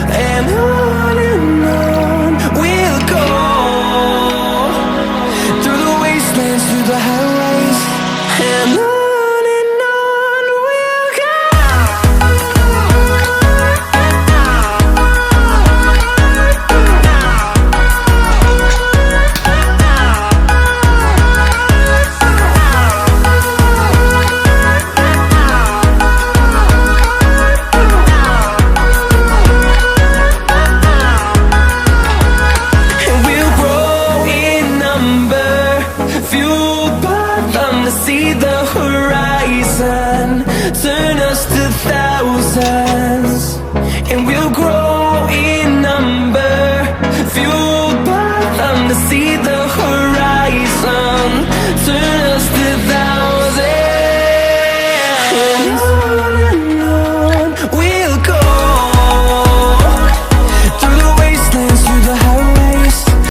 and on we'll go, through the wastelands, through the highways, and on we'll go. See the horizon turn us to thousands, and we'll grow